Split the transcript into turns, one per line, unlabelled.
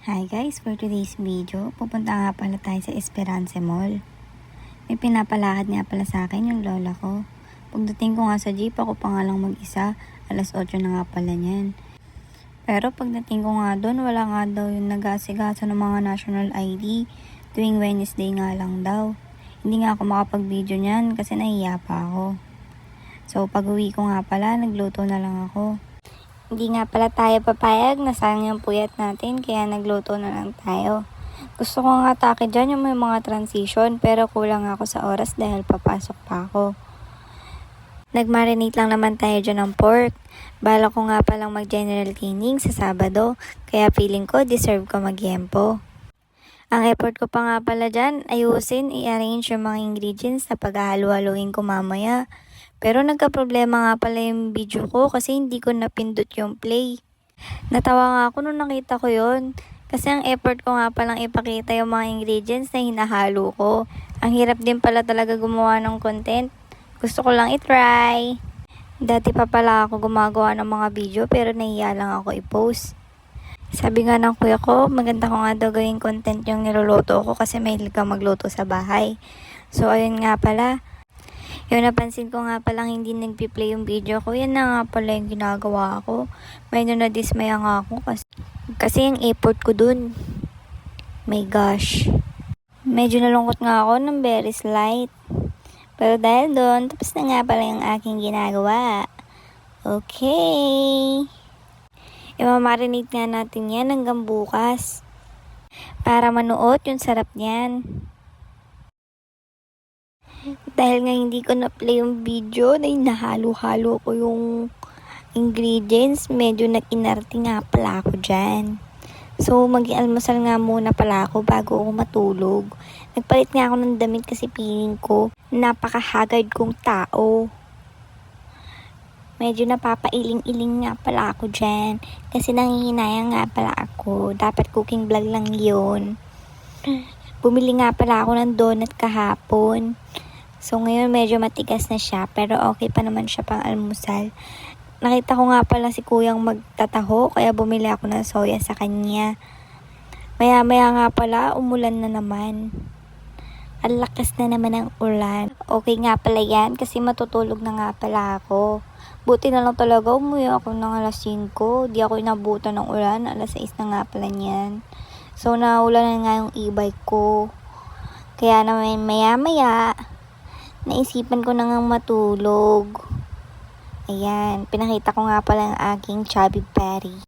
Hi guys, for today's video, pupunta nga pala tayo sa Esperance Mall. May pinapalakad nga pala sa akin yung lola ko. Pagdating ko nga sa jeep, ako pa nga lang mag-isa, 8:00 na nga pala niyan. Pero pagdating ko nga doon, wala nga daw yung nag-aasikaso ng mga national ID. Tuwing Wednesday nga lang daw. Hindi nga ako makapag-video niyan kasi nahiya pa ako. So pag uwi ko nga pala, nagluto na lang ako. Hindi nga pala tayo papayag na sayang yung puyat natin kaya nagluto na lang tayo. Gusto ko nga atake dyan yung may mga transition pero kulang ako sa oras dahil papasok pa ako. Nagmarinate lang naman tayo dyan ng pork. Bala ko nga palang mag-general cleaning sa Sabado kaya feeling ko deserve ko mag-yempo. Ang effort ko pa nga pala dyan, ayusin, i-arrange yung mga ingredients na paghahalo-haluin ko mamaya. Pero nagka-problema nga pala yung video ko kasi hindi ko napindot yung play. Natawa nga ako nung nakita ko yon kasi ang effort ko nga palang ipakita yung mga ingredients na hinahalo ko. Ang hirap din pala talaga gumawa ng content. Gusto ko lang i-try. Dati pa pala ako gumagawa ng mga video pero nahiya lang ako i-post. Sabi nga ng kuya ko, maganda ko nga daw gawing content yung niluluto ko kasi mahilig ka magluto sa bahay. So ayun nga pala. Yung napansin ko nga palang hindi nagpi-play yung video ko, yan na nga pala yung ginagawa ko. Medyo na-dismaya nga ako kasi yung effort ko dun. My gosh. Medyo nalungkot nga ako ng very slight. Pero dahil dun, tapos na nga pala yung aking ginagawa. Okay. Imamarinate nga natin yan hanggang bukas. Para manuot yung sarap niyan. Dahil nga hindi ko na-play yung video, dahil nahalo-halo ko yung ingredients, medyo nag-inarte nga pala ako dyan. So, mag-almusal nga muna pala ako bago ako matulog. Nagpalit nga ako ng damit kasi feeling ko napakahagard kong tao. Medyo napapailing-iling nga pala ako dyan. Kasi nangihinayang nga pala ako. Dapat cooking vlog lang yun. Bumili nga pala ako ng donut kahapon. So ngayon medyo matigas na siya pero okay pa naman siya pang almusal. Nakita ko nga pala si kuyang magtataho kaya bumili ako ng soya sa kanya. Maya-maya nga pala umulan na naman. Ang lakas na naman ng ulan. Okay nga pala yan kasi matutulog na nga pala ako. Buti na lang talaga umuwi ako ng 5:00. Di ako inabutan ng ulan. 6:00 na nga pala niyan. So naulan na nga yung e-bike ko. Kaya naman maya-maya naisipan ko na nga matulog. Ayan, pinakita ko nga pala ang aking chubby patty.